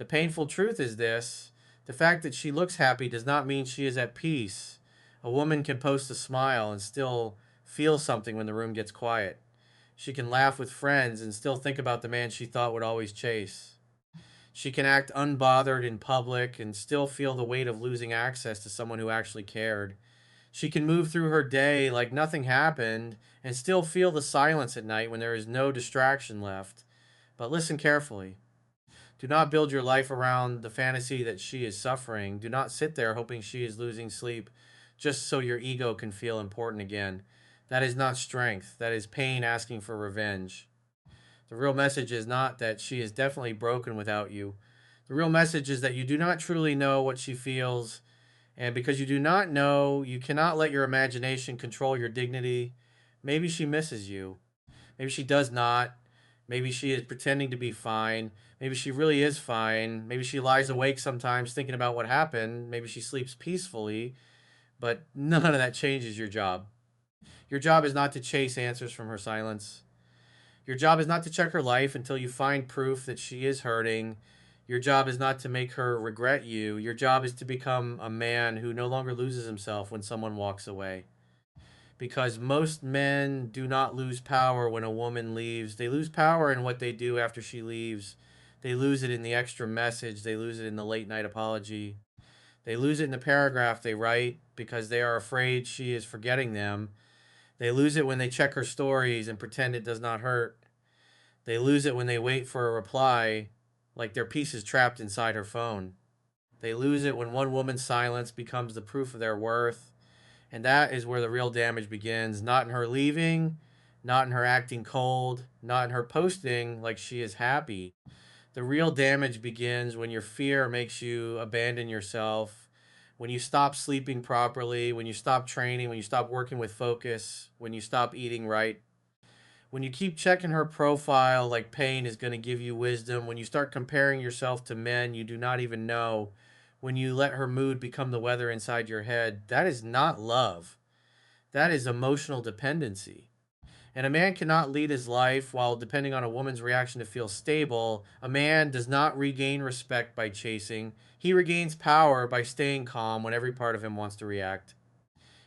The painful truth is this: the fact that she looks happy does not mean she is at peace. A woman can post a smile and still feel something when the room gets quiet. She can laugh with friends and still think about the man she thought would always chase. She can act unbothered in public and still feel the weight of losing access to someone who actually cared. She can move through her day like nothing happened and still feel the silence at night when there is no distraction left. But listen carefully. Do not build your life around the fantasy that she is suffering. Do not sit there hoping she is losing sleep just so your ego can feel important again. That is not strength. That is pain asking for revenge. The real message is not that she is definitely broken without you. The real message is that you do not truly know what she feels, and because you do not know, you cannot let your imagination control your dignity. Maybe she misses you. Maybe she does not. Maybe she is pretending to be fine. Maybe she really is fine. Maybe she lies awake sometimes thinking about what happened. Maybe she sleeps peacefully, but none of that changes your job. Your job is not to chase answers from her silence. Your job is not to check her life until you find proof that she is hurting. Your job is not to make her regret you. Your job is to become a man who no longer loses himself when someone walks away. Because most men do not lose power when a woman leaves. They lose power in what they do after she leaves. They lose it in the extra message. They lose it in the late night apology. They lose it in the paragraph they write because they are afraid she is forgetting them. They lose it when they check her stories and pretend it does not hurt. They lose it when they wait for a reply, like their piece is trapped inside her phone. They lose it when one woman's silence becomes the proof of their worth. And that is where the real damage begins. Not in her leaving, not in her acting cold, not in her posting like she is happy. The real damage begins when your fear makes you abandon yourself, when you stop sleeping properly, when you stop training, when you stop working with focus, when you stop eating right, when you keep checking her profile like pain is going to give you wisdom, when you start comparing yourself to men you do not even know, when you let her mood become the weather inside your head, that is not love. That is emotional dependency. And a man cannot lead his life while depending on a woman's reaction to feel stable. A man does not regain respect by chasing. He regains power by staying calm when every part of him wants to react.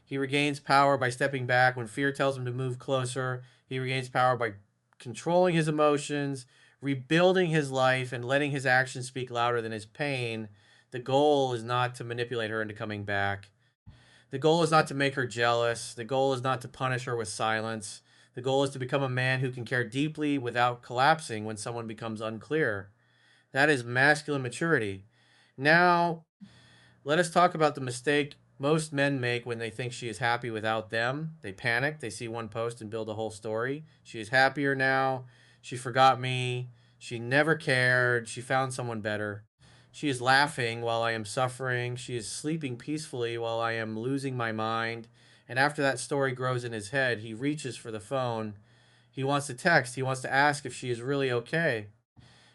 He regains power by stepping back when fear tells him to move closer. He regains power by controlling his emotions, rebuilding his life, and letting his actions speak louder than his pain. The goal is not to manipulate her into coming back. The goal is not to make her jealous. The goal is not to punish her with silence. The goal is to become a man who can care deeply without collapsing when someone becomes unclear. That is masculine maturity. Now, let us talk about the mistake most men make when they think she is happy without them. They panic, they see one post and build a whole story. She is happier now. She forgot me. She never cared. She found someone better. She is laughing while I am suffering. She is sleeping peacefully while I am losing my mind. And after that story grows in his head, he reaches for the phone. He wants to text. He wants to ask if she is really okay.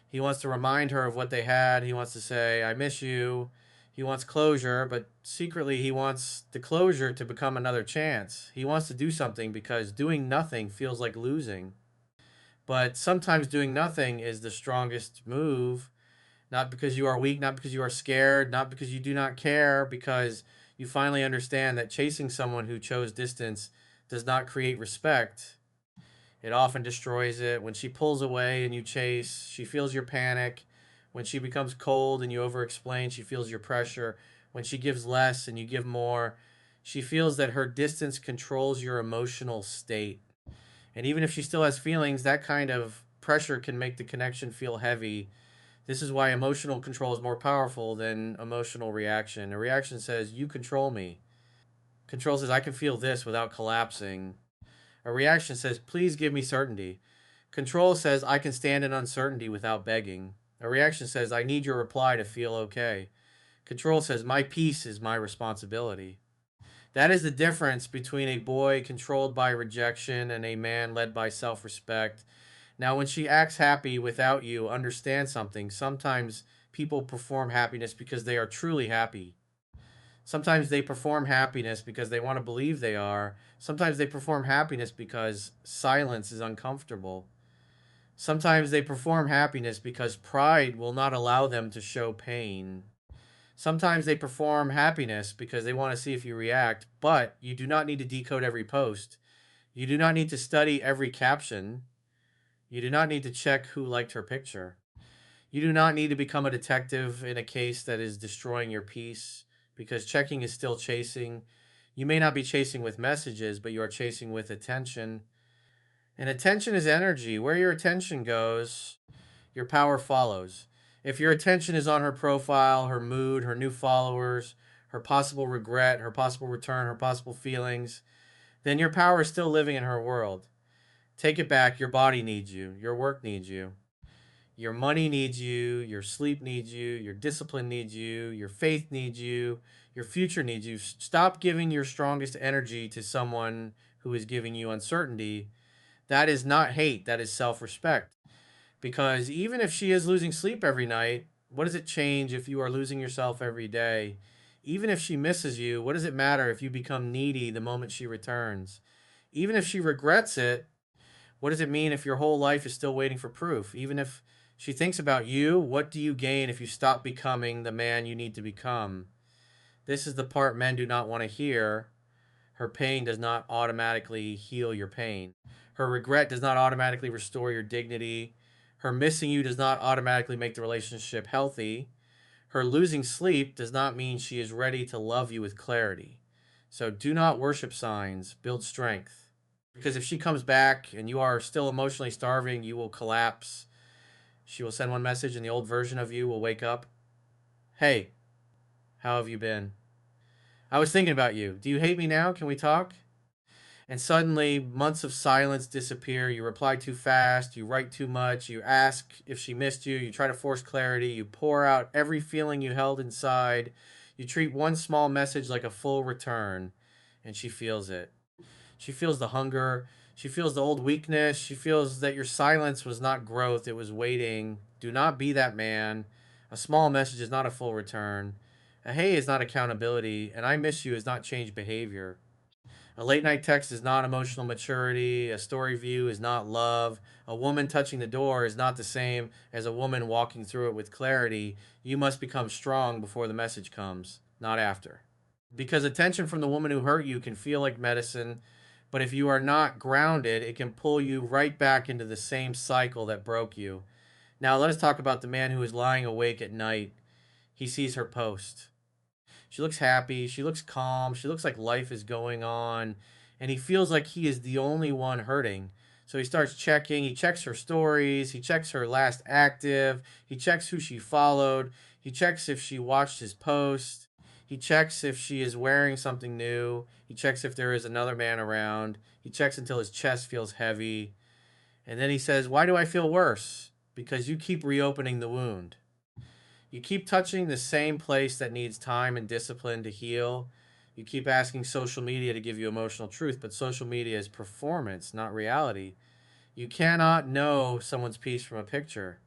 He wants to remind her of what they had. He wants to say, I miss you. He wants closure, but secretly he wants the closure to become another chance. He wants to do something because doing nothing feels like losing. But sometimes doing nothing is the strongest move, not because you are weak, not because you are scared, not because you do not care, because you finally understand that chasing someone who chose distance does not create respect. It often destroys it. When she pulls away and you chase, she feels your panic. When she becomes cold and you over explain, she feels your pressure. When she gives less and you give more, she feels that her distance controls your emotional state. And even if she still has feelings, that kind of pressure can make the connection feel heavy. This is why emotional control is more powerful than emotional reaction. A reaction says, you control me. Control says, I can feel this without collapsing. A reaction says, please give me certainty. Control says, I can stand in uncertainty without begging. A reaction says, I need your reply to feel okay. Control says, my peace is my responsibility. That is the difference between a boy controlled by rejection and a man led by self respect. Now, when she acts happy without you, understand something. Sometimes people perform happiness because they are truly happy. Sometimes they perform happiness because they want to believe they are. Sometimes they perform happiness because silence is uncomfortable. Sometimes they perform happiness because pride will not allow them to show pain. Sometimes they perform happiness because they want to see if you react, but you do not need to decode every post. You do not need to study every caption. You do not need to check who liked her picture. You do not need to become a detective in a case that is destroying your peace because checking is still chasing. You may not be chasing with messages, but you are chasing with attention. And attention is energy. Where your attention goes, your power follows. If your attention is on her profile, her mood, her new followers, her possible regret, her possible return, her possible feelings, then your power is still living in her world. Take it back. Your body needs you. Your work needs you. Your money needs you. Your sleep needs you. Your discipline needs you. Your faith needs you. Your future needs you. Stop giving your strongest energy to someone who is giving you uncertainty. That is not hate. That is self respect. Because even if she is losing sleep every night, what does it change if you are losing yourself every day? Even if she misses you, what does it matter if you become needy the moment she returns? Even if she regrets it, what does it mean if your whole life is still waiting for proof? Even if she thinks about you, what do you gain if you stop becoming the man you need to become? This is the part men do not want to hear. Her pain does not automatically heal your pain. Her regret does not automatically restore your dignity. Her missing you does not automatically make the relationship healthy. Her losing sleep does not mean she is ready to love you with clarity. So do not worship signs, build strength. Because if she comes back and you are still emotionally starving, you will collapse. She will send one message and the old version of you will wake up. Hey, how have you been? I was thinking about you. Do you hate me now? Can we talk? And suddenly, months of silence disappear. You reply too fast, you write too much, you ask if she missed you, you try to force clarity, you pour out every feeling you held inside. You treat one small message like a full return, and she feels it. She feels the hunger. She feels the old weakness. She feels that your silence was not growth, it was waiting. Do not be that man. A small message is not a full return. A hey is not accountability, and I miss you is not change behavior. A late night text is not emotional maturity. A story view is not love. A woman touching the door is not the same as a woman walking through it with clarity. You must become strong before the message comes, not after. Because attention from the woman who hurt you can feel like medicine, but if you are not grounded, it can pull you right back into the same cycle that broke you. Now, let us talk about the man who is lying awake at night. He sees her post. She looks happy. She looks calm. She looks like life is going on. And he feels like he is the only one hurting. So he starts checking. He checks her stories. He checks her last active. He checks who she followed. He checks if she watched his post. He checks if she is wearing something new. He checks if there is another man around. He checks until his chest feels heavy. And then he says, "Why do I feel worse?" Because you keep reopening the wound. You keep touching the same place that needs time and discipline to heal. You keep asking social media to give you emotional truth, but social media is performance, not reality. You cannot know someone's peace from a picture.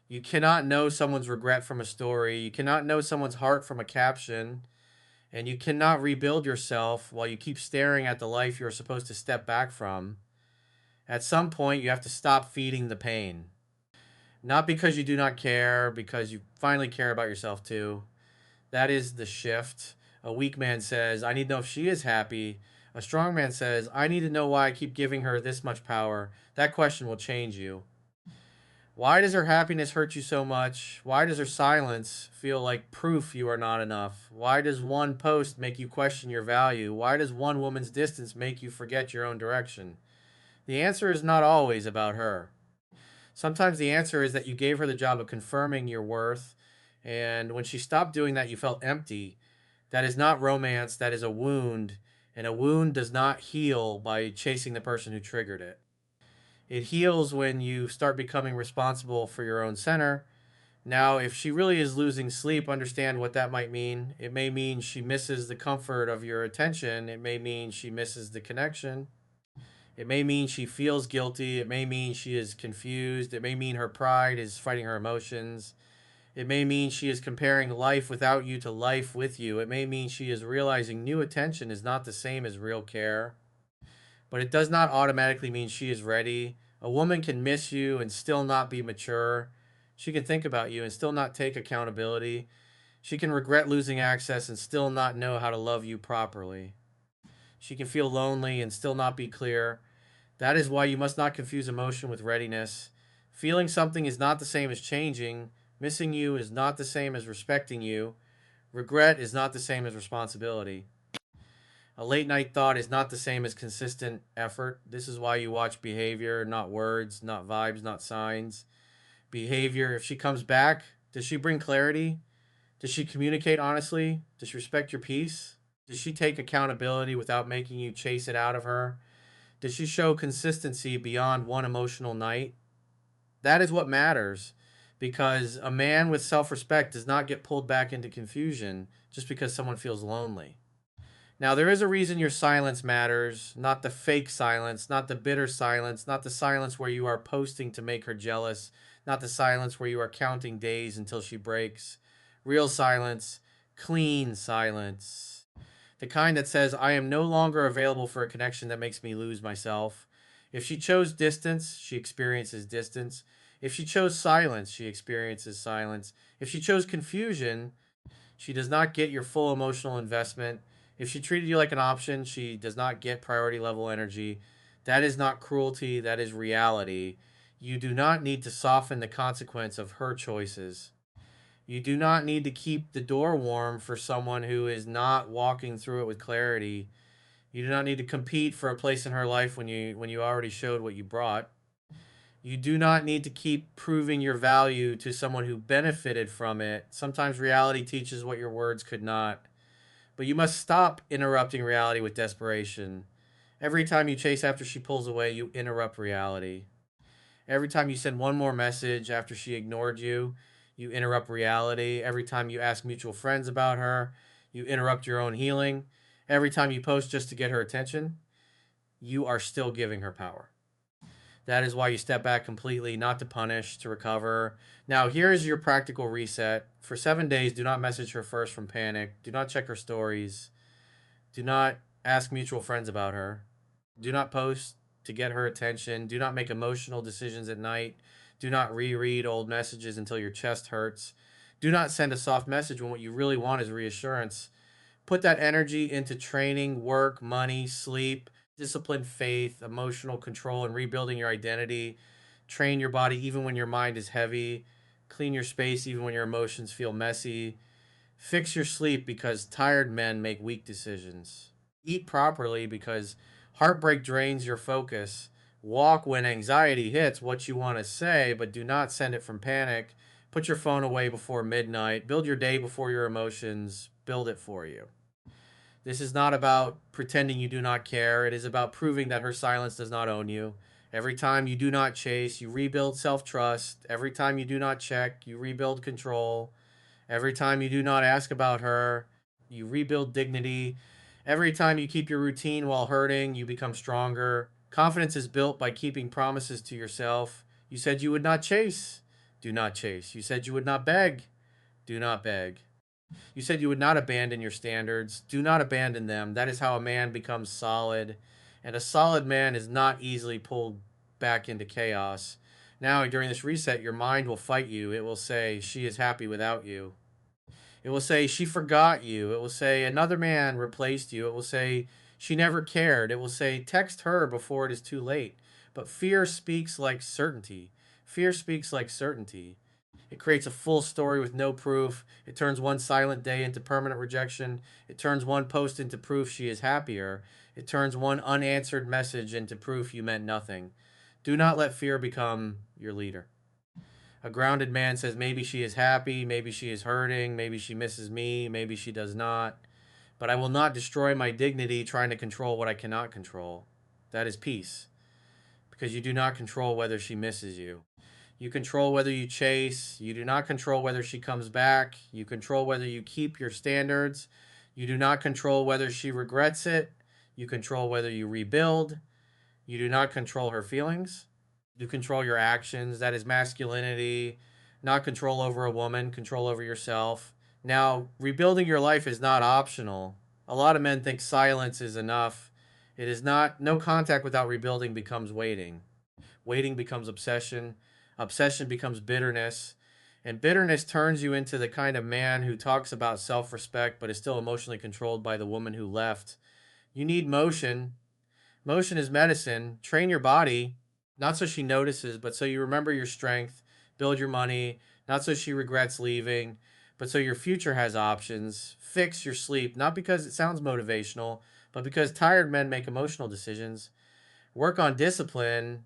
You cannot know someone's regret from a story. You cannot know someone's heart from a caption. And you cannot rebuild yourself while you keep staring at the life you're supposed to step back from. At some point, you have to stop feeding the pain. Not because you do not care, because you finally care about yourself too. That is the shift. A weak man says, I need to know if she is happy. A strong man says, I need to know why I keep giving her this much power. That question will change you. Why does her happiness hurt you so much? Why does her silence feel like proof you are not enough? Why does one post make you question your value? Why does one woman's distance make you forget your own direction? The answer is not always about her. Sometimes the answer is that you gave her the job of confirming your worth, and when she stopped doing that, you felt empty. That is not romance, that is a wound, and a wound does not heal by chasing the person who triggered it. It heals when you start becoming responsible for your own center. Now, if she really is losing sleep, understand what that might mean. It may mean she misses the comfort of your attention. It may mean she misses the connection. It may mean she feels guilty. It may mean she is confused. It may mean her pride is fighting her emotions. It may mean she is comparing life without you to life with you. It may mean she is realizing new attention is not the same as real care. But it does not automatically mean she is ready. A woman can miss you and still not be mature. She can think about you and still not take accountability. She can regret losing access and still not know how to love you properly. She can feel lonely and still not be clear. That is why you must not confuse emotion with readiness. Feeling something is not the same as changing. Missing you is not the same as respecting you. Regret is not the same as responsibility. A late night thought is not the same as consistent effort. This is why you watch behavior, not words, not vibes, not signs. Behavior, if she comes back, does she bring clarity? Does she communicate honestly? Does she respect your peace? Does she take accountability without making you chase it out of her? Does she show consistency beyond one emotional night? That is what matters, because a man with self respect does not get pulled back into confusion just because someone feels lonely. Now, there is a reason your silence matters, not the fake silence, not the bitter silence, not the silence where you are posting to make her jealous, not the silence where you are counting days until she breaks. Real silence, clean silence. The kind that says, I am no longer available for a connection that makes me lose myself. If she chose distance, she experiences distance. If she chose silence, she experiences silence. If she chose confusion, she does not get your full emotional investment. If she treated you like an option, she does not get priority level energy. That is not cruelty, that is reality. You do not need to soften the consequence of her choices. You do not need to keep the door warm for someone who is not walking through it with clarity. You do not need to compete for a place in her life when you already showed what you brought. You do not need to keep proving your value to someone who benefited from it. Sometimes reality teaches what your words could not. But you must stop interrupting reality with desperation. Every time you chase after she pulls away, you interrupt reality. Every time you send one more message after she ignored you, you interrupt reality. Every time you ask mutual friends about her, you interrupt your own healing. Every time you post just to get her attention, you are still giving her power. That is why you step back completely, not to punish, to recover. Now, here is your practical reset. For 7 days, do not message her first from panic. Do not check her stories. Do not ask mutual friends about her. Do not post to get her attention. Do not make emotional decisions at night. Do not reread old messages until your chest hurts. Do not send a soft message when what you really want is reassurance. Put that energy into training, work, money, sleep, discipline, faith, emotional control, and rebuilding your identity. Train your body even when your mind is heavy. Clean your space even when your emotions feel messy. Fix your sleep because tired men make weak decisions. Eat properly because heartbreak drains your focus. Walk when anxiety hits what you want to say, but do not send it from panic. Put your phone away before midnight. Build your day before your emotions build it for you. This is not about pretending you do not care. It is about proving that her silence does not own you. Every time you do not chase, you rebuild self trust. Every time you do not check, you rebuild control. Every time you do not ask about her, you rebuild dignity. Every time you keep your routine while hurting, you become stronger. Confidence is built by keeping promises to yourself. You said you would not chase. Do not chase. You said you would not beg. Do not beg. You said you would not abandon your standards. Do not abandon them. That is how a man becomes solid. And a solid man is not easily pulled back into chaos. Now, during this reset, your mind will fight you. It will say, she is happy without you. It will say, she forgot you. It will say, another man replaced you. It will say, she never cared. It will say, text her before it is too late. But fear speaks like certainty. Fear speaks like certainty. It creates a full story with no proof. It turns one silent day into permanent rejection. It turns one post into proof she is happier. It turns one unanswered message into proof you meant nothing. Do not let fear become your leader. A grounded man says, maybe she is happy, maybe she is hurting, maybe she misses me, maybe she does not. But I will not destroy my dignity trying to control what I cannot control. That is peace. Because you do not control whether she misses you. You control whether you chase. You do not control whether she comes back. You control whether you keep your standards. You do not control whether she regrets it. You control whether you rebuild. You do not control her feelings. You control your actions. That is masculinity. Not control over a woman, control over yourself. Now, rebuilding your life is not optional. A lot of men think silence is enough. It is not. No contact without rebuilding becomes waiting. Waiting becomes obsession. Obsession becomes bitterness. And bitterness turns you into the kind of man who talks about self respect but is still emotionally controlled by the woman who left. You need motion. Motion is medicine. Train your body, not so she notices, but so you remember your strength. Build your money, not so she regrets leaving, but so your future has options. Fix your sleep, not because it sounds motivational, but because tired men make emotional decisions. Work on discipline,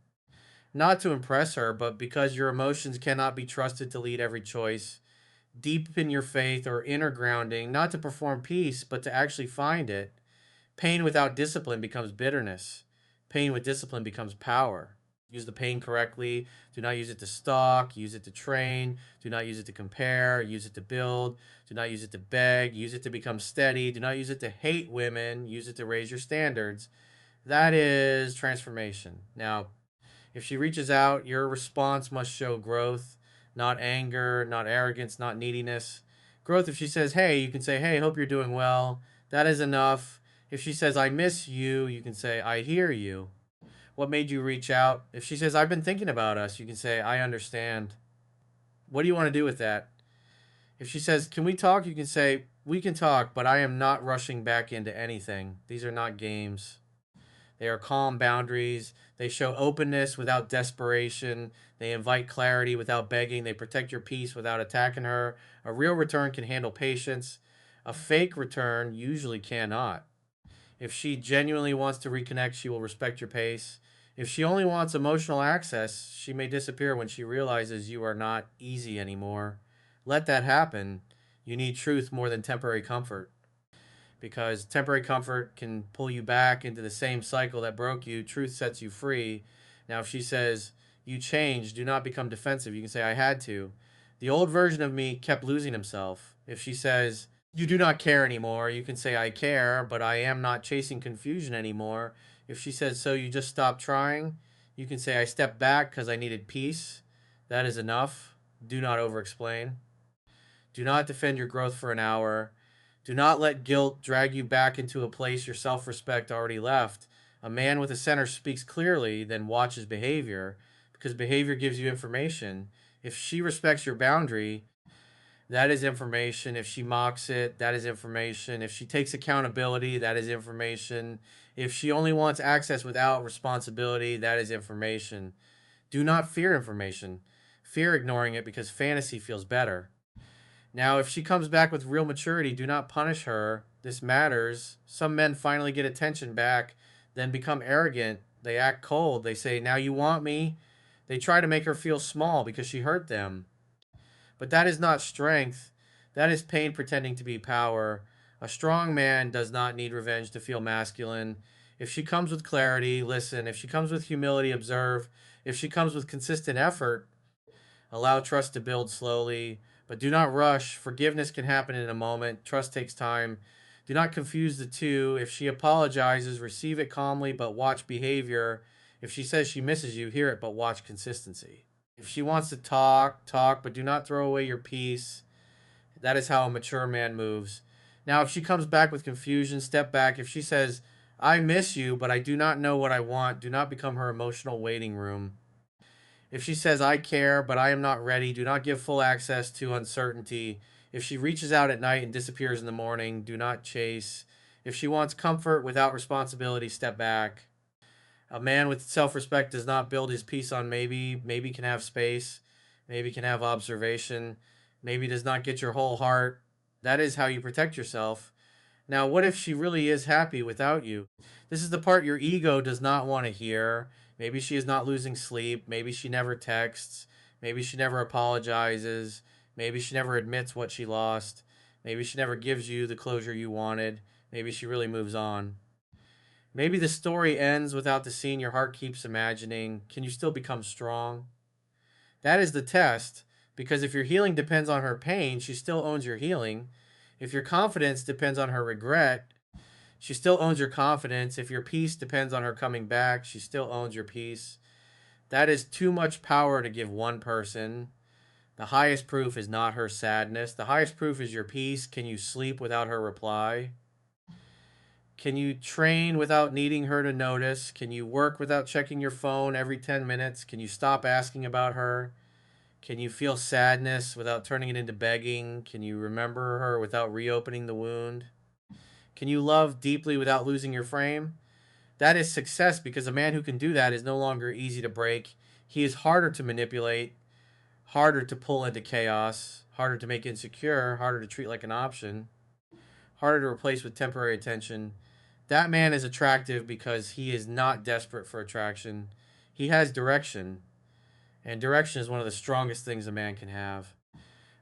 not to impress her, but because your emotions cannot be trusted to lead every choice. Deepen your faith or inner grounding, not to perform peace, but to actually find it. Pain without discipline becomes bitterness. Pain with discipline becomes power. Use the pain correctly. Do not use it to stalk. Use it to train. Do not use it to compare. Use it to build. Do not use it to beg. Use it to become steady. Do not use it to hate women. Use it to raise your standards. That is transformation. Now, if she reaches out, your response must show growth, not anger, not arrogance, not neediness. Growth, if she says, hey, you can say, hey, hope you're doing well. That is enough. If she says, I miss you, you can say, I hear you. What made you reach out? If she says, I've been thinking about us, you can say, I understand. What do you want to do with that? If she says, can we talk? You can say, we can talk, but I am not rushing back into anything. These are not games. They are calm boundaries. They show openness without desperation. They invite clarity without begging. They protect your peace without attacking her. A real return can handle patience. A fake return usually cannot. If she genuinely wants to reconnect, she will respect your pace. If she only wants emotional access, she may disappear when she realizes you are not easy anymore. Let that happen. You need truth more than temporary comfort, because temporary comfort can pull you back into the same cycle that broke you. Truth sets you free. Now, if she says, you changed, do not become defensive. You can say, I had to. The old version of me kept losing himself. If she says, you do not care anymore, you can say, I care, but I am not chasing confusion anymore. If she says, so you just stopped trying, you can say, I stepped back because I needed peace. That is enough. Do not over explain. Do not defend your growth for an hour. Do not let guilt drag you back into a place your self respect already left. A man with a center speaks clearly, then watches behavior, because behavior gives you information. If she respects your boundary, that is information. If she mocks it, that is information. If she takes accountability, that is information. If she only wants access without responsibility, that is information. Do not fear information. Fear ignoring it because fantasy feels better. Now, if she comes back with real maturity, do not punish her. This matters. Some men finally get attention back, then become arrogant. They act cold. They say, now you want me. They try to make her feel small because she hurt them. But that is not strength. That is pain pretending to be power. A strong man does not need revenge to feel masculine. If she comes with clarity, listen. If she comes with humility, observe. If she comes with consistent effort, allow trust to build slowly, but do not rush. Forgiveness can happen in a moment. Trust takes time. Do not confuse the two. If she apologizes, receive it calmly, but watch behavior. If she says she misses you, hear it, but watch consistency. If she wants to talk, talk, but do not throw away your peace. That is how a mature man moves. Now, if she comes back with confusion, step back. If she says, I miss you, but I do not know what I want, do not become her emotional waiting room. If she says, I care, but I am not ready, do not give full access to uncertainty. If she reaches out at night and disappears in the morning, do not chase. If she wants comfort without responsibility, step back. A man with self respect does not build his peace on maybe. Maybe can have space. Maybe can have observation. Maybe does not get your whole heart. That is how you protect yourself. Now, what if she really is happy without you? This is the part your ego does not want to hear. Maybe she is not losing sleep. Maybe she never texts. Maybe she never apologizes. Maybe she never admits what she lost. Maybe she never gives you the closure you wanted. Maybe she really moves on. Maybe the story ends without the scene your heart keeps imagining. Can you still become strong? That is the test, because if your healing depends on her pain, she still owns your healing. If your confidence depends on her regret, she still owns your confidence. If your peace depends on her coming back, she still owns your peace. That is too much power to give one person. The highest proof is not her sadness. The highest proof is your peace. Can you sleep without her reply? Can you train without needing her to notice? Can you work without checking your phone every 10 minutes? Can you stop asking about her? Can you feel sadness without turning it into begging? Can you remember her without reopening the wound? Can you love deeply without losing your frame? That is success, because a man who can do that is no longer easy to break. He is harder to manipulate, harder to pull into chaos, harder to make insecure, harder to treat like an option, harder to replace with temporary attention. That man is attractive because he is not desperate for attraction. He has direction, and direction is one of the strongest things a man can have.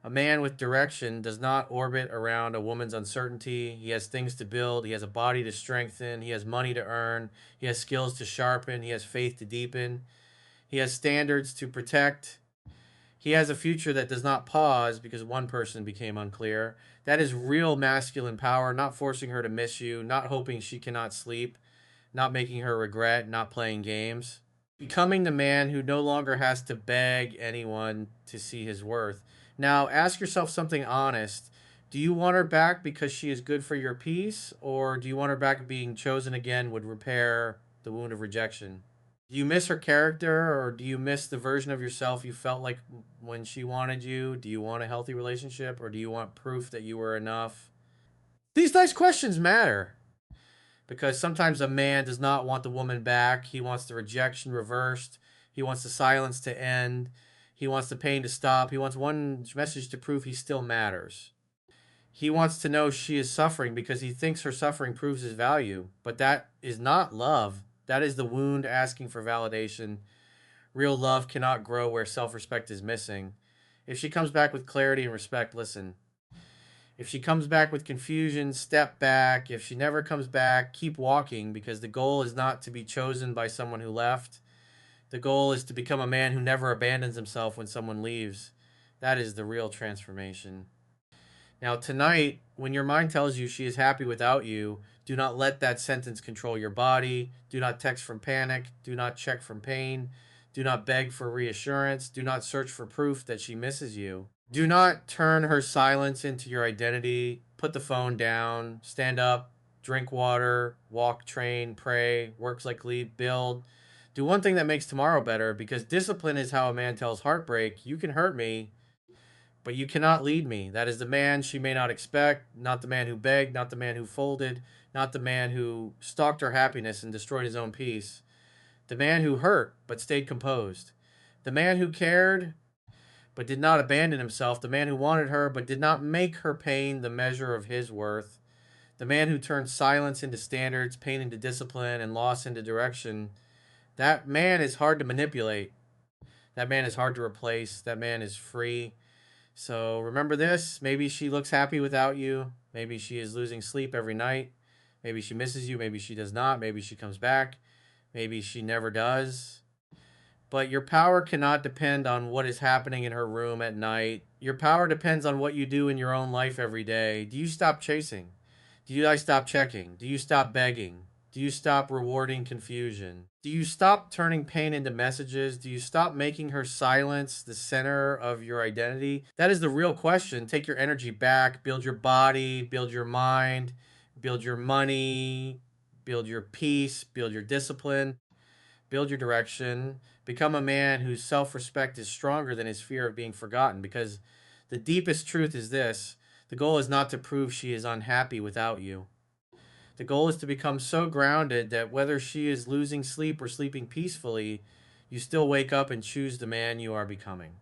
A man with direction does not orbit around a woman's uncertainty. He has things to build. He has a body to strengthen. He has money to earn. He has skills to sharpen. He has faith to deepen. He has standards to protect. He has a future that does not pause because one person became unclear. That is real masculine power, not forcing her to miss you, not hoping she cannot sleep, not making her regret, not playing games. Becoming the man who no longer has to beg anyone to see his worth. Now, ask yourself something honest. Do you want her back because she is good for your peace, or do you want her back being chosen again would repair the wound of rejection? Do you miss her character, or do you miss the version of yourself you felt like when she wanted you? Do you want a healthy relationship, or do you want proof that you were enough? These nice questions matter, because sometimes a man does not want the woman back. He wants the rejection reversed. He wants the silence to end. He wants the pain to stop. He wants one message to prove he still matters. He wants to know she is suffering because he thinks her suffering proves his value. But that is not love. That is the wound asking for validation. Real love cannot grow where self respect is missing. If she comes back with clarity and respect, listen. If she comes back with confusion, step back. If she never comes back, keep walking, because the goal is not to be chosen by someone who left. The goal is to become a man who never abandons himself when someone leaves. That is the real transformation. Now, tonight, when your mind tells you she is happy without you, do not let that sentence control your body. Do not text from panic. Do not check from pain. Do not beg for reassurance. Do not search for proof that she misses you. Do not turn her silence into your identity. Put the phone down. Stand up. Drink water. Walk, train, pray. Work slightly. Build. Do one thing that makes tomorrow better, because discipline is how a man tells heartbreak, you can hurt me, but you cannot lead me. That is the man she may not expect, not the man who begged, not the man who folded, not the man who stalked her happiness and destroyed his own peace. The man who hurt but stayed composed. The man who cared but did not abandon himself. The man who wanted her but did not make her pain the measure of his worth. The man who turned silence into standards, pain into discipline, and loss into direction. That man is hard to manipulate. That man is hard to replace. That man is free. So remember this. Maybe she looks happy without you. Maybe she is losing sleep every night. Maybe she misses you. Maybe she does not. Maybe she comes back. Maybe she never does. But your power cannot depend on what is happening in her room at night. Your power depends on what you do in your own life every day. Do you stop chasing? Do you guys stop checking? Do you stop begging? Do you stop rewarding confusion? Do you stop turning pain into messages? Do you stop making her silence the center of your identity? That is the real question. Take your energy back, build your body, build your mind, build your money, build your peace, build your discipline, build your direction. Become a man whose self respect is stronger than his fear of being forgotten, because the deepest truth is this: the goal is not to prove she is unhappy without you. The goal is to become so grounded that whether she is losing sleep or sleeping peacefully, you still wake up and choose the man you are becoming.